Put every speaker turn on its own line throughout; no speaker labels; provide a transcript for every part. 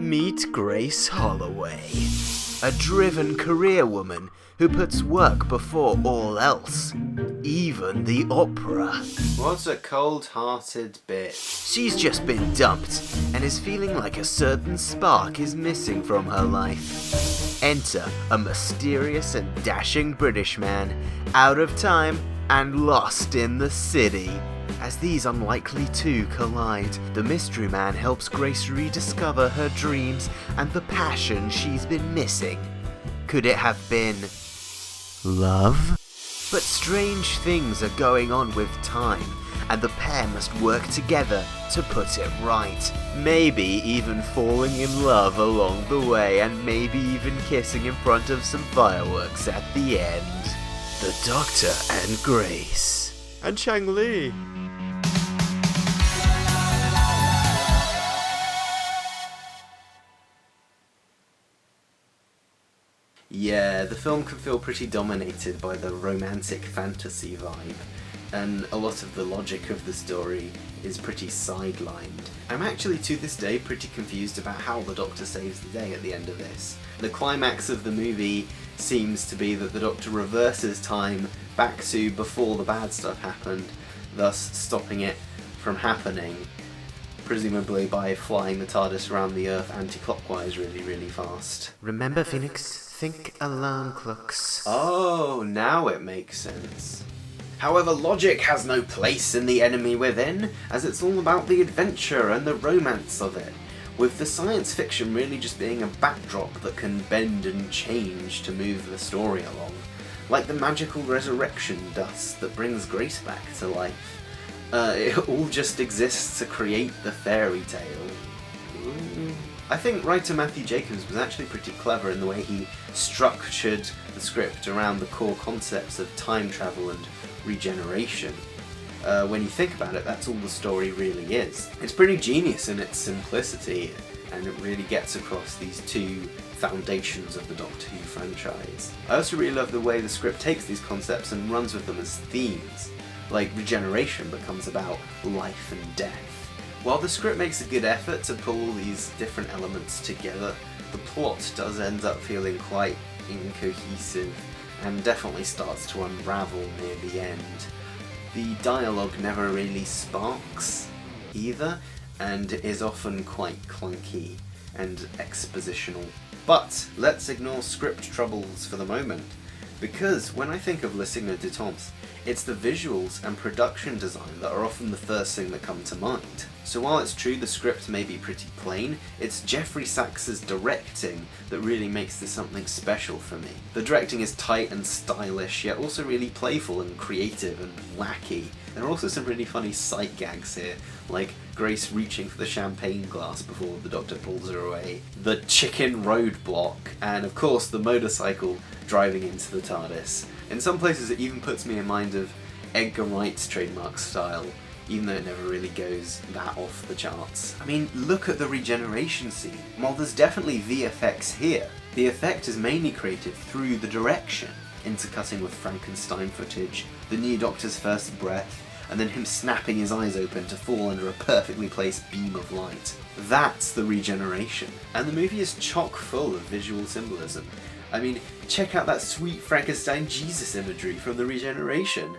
Meet Grace Holloway, a driven career woman who puts work before all else, even the opera. What a cold-hearted bitch. She's just been dumped and is feeling like a certain spark is missing from her life. Enter a mysterious and dashing British man, out of time and lost in the city. As these unlikely two collide, the mystery man helps Grace rediscover her dreams and the passion she's been missing. Could it have been love? But strange things are going on with time, and the pair must work together to put it right. Maybe even falling in love along the way, and maybe even kissing in front of some fireworks at the end. The Doctor and Grace. And Chang Li. Yeah, the film can feel pretty dominated by the romantic fantasy vibe, and a lot of the logic of the story is pretty sidelined. I'm actually to this day pretty confused about how the Doctor saves the day at the end of this. The climax of the movie seems to be that the Doctor reverses time back to before the bad stuff happened, thus stopping it from happening, presumably by flying the TARDIS around the Earth anti-clockwise really fast. Remember, Phoenix? Think alarm clocks. Oh, now it makes sense. However, logic has no place in The Enemy Within, as it's all about the adventure and the romance of it, with the science fiction really just being a backdrop that can bend and change to move the story along, like the magical resurrection dust that brings Grace back to life. It all just exists to create the fairy tale. Ooh. I think writer Matthew Jacobs was actually pretty clever in the way he structured the script around the core concepts of time travel and regeneration. When you think about it, that's all the story really is. It's pretty genius in its simplicity, and it really gets across these two foundations of the Doctor Who franchise. I also really love the way the script takes these concepts and runs with them as themes, like regeneration becomes about life and death. While the script makes a good effort to pull all these different elements together, the plot does end up feeling quite incohesive and definitely starts to unravel near the end. The dialogue never really sparks either, and is often quite clunky and expositional. But let's ignore script troubles for the moment, because when I think of Le Signe du Temps, it's the visuals and production design that are often the first thing that come to mind. So while it's true the script may be pretty plain, it's Jeffrey Sachs's directing that really makes this something special for me. The directing is tight and stylish, yet also really playful and creative and wacky. There are also some really funny sight gags here, like Grace reaching for the champagne glass before the Doctor pulls her away, the chicken roadblock, and of course the motorcycle driving into the TARDIS. In some places it even puts me in mind of Edgar Wright's trademark style, even though it never really goes that off the charts. I mean, look at the regeneration scene. While there's definitely VFX here, the effect is mainly created through the direction, intercutting with Frankenstein footage, the new Doctor's first breath, and then him snapping his eyes open to fall under a perfectly placed beam of light. That's the regeneration. And the movie is chock full of visual symbolism. I mean, check out that sweet Frankenstein Jesus imagery from the regeneration.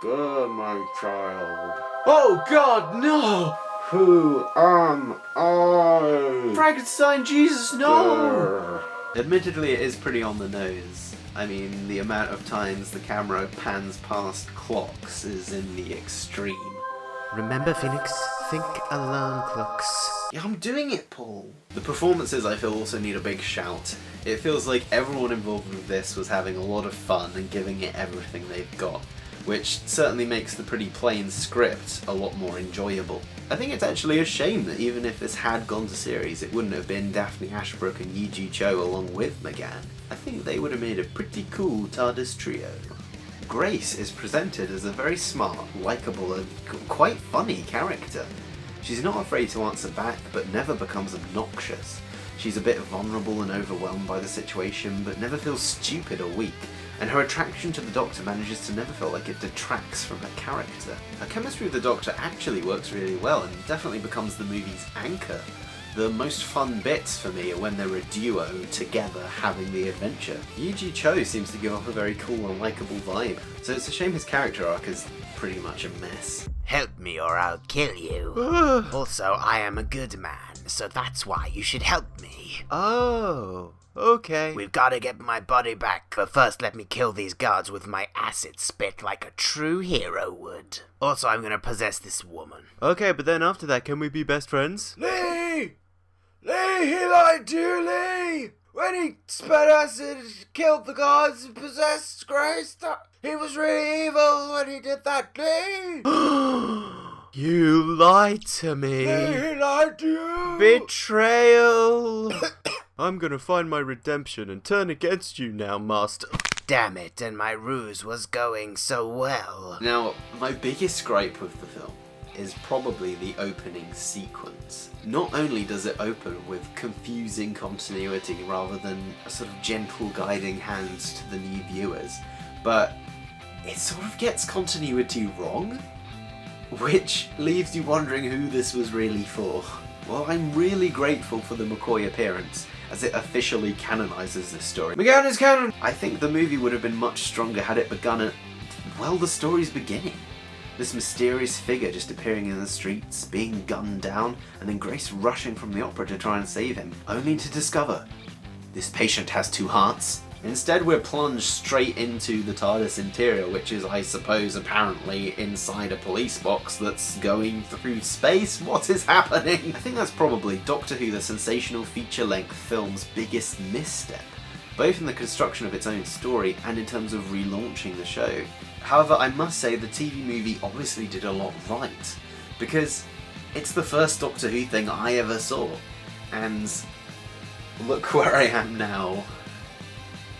Good, my child. Oh God, no! Who am I? Frankenstein Jesus, no! Admittedly, it is pretty on the nose. I mean, the amount of times the camera pans past clocks is in the extreme. Remember, Phoenix? Think alarm clocks. Yeah, I'm doing it, Paul. The performances, I feel, also need a big shout. It feels like everyone involved with this was having a lot of fun and giving it everything they've got, which certainly makes the pretty plain script a lot more enjoyable. I think it's actually a shame that even if this had gone to series, it wouldn't have been Daphne Ashbrook and Yi Ji Cho along with McGann. I think they would have made a pretty cool TARDIS trio. Grace is presented as a very smart, likeable, and quite funny character. She's not afraid to answer back, but never becomes obnoxious. She's a bit vulnerable and overwhelmed by the situation, but never feels stupid or weak, and her attraction to the Doctor manages to never feel like it detracts from her character. Her chemistry with the Doctor actually works really well and definitely becomes the movie's anchor. The most fun bits for me are when they're a duo together having the adventure. Yuji Cho seems to give off a very cool and likeable vibe, so it's a shame his character arc is pretty much a mess.
Help me or I'll kill you. Also, I am a good man, so that's why you should help me.
Oh, okay.
We've got to get my body back, but first let me kill these guards with my acid spit like a true hero would. Also, I'm gonna possess this woman.
Okay, but then after that, can we be best friends?
Lee! Lee, he lied to you, Lee! When he spat acid, killed the gods, and possessed Grace, he was really evil when he did that, Lee!
You lied to me.
Lee, he lied to you!
Betrayal. I'm gonna find my redemption and turn against you now, Master.
Damn it, and my ruse was going so well.
Now, my biggest gripe with the film is probably the opening sequence. Not only does it open with confusing continuity rather than a sort of gentle guiding hand to the new viewers, but it sort of gets continuity wrong, which leaves you wondering who this was really for. Well, I'm really grateful for the McCoy appearance, as it officially canonises this story.
McGann is canon!
I think the movie would have been much stronger had it begun at, well, the story's beginning. This mysterious figure just appearing in the streets, being gunned down, and then Grace rushing from the opera to try and save him, only to discover this patient has two hearts. Instead, we're plunged straight into the TARDIS interior, which is, I suppose, apparently inside a police box that's going through space. What is happening? I think that's probably Doctor Who, the sensational feature-length film's biggest misstep, both in the construction of its own story and in terms of relaunching the show. However, I must say the TV movie obviously did a lot right, because it's the first Doctor Who thing I ever saw, and look where I am now.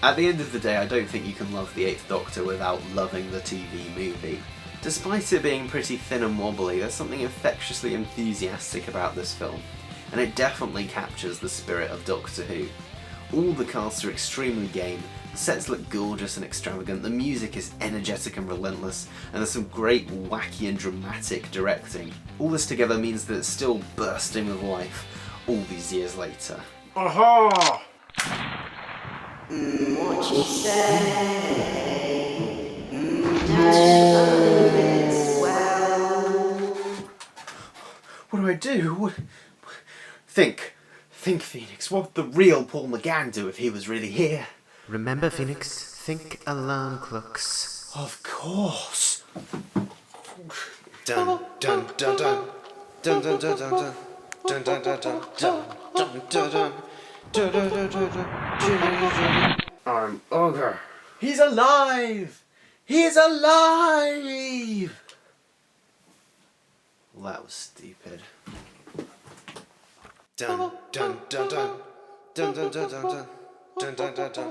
At the end of the day, I don't think you can love the 8th Doctor without loving the TV movie. Despite it being pretty thin and wobbly, there's something infectiously enthusiastic about this film, and it definitely captures the spirit of Doctor Who. All the casts are extremely game, the sets look gorgeous and extravagant, the music is energetic and relentless, and there's some great wacky and dramatic directing. All this together means that it's still bursting with life all these years later.
Aha!
What you say? That's well.
What do I do? Think, Phoenix. What would the real Paul McGann do if he was really here?
Remember, Phoenix, think alarm clocks.
Of course.
Dun dun dun dun dun dun dun dun dun dun dun dun dun dun dun dun dun. I'm Ogre.
He's alive! He's alive! Well, that was stupid.
Dun dun dun dun dun dun dun dun dun dun dun dun.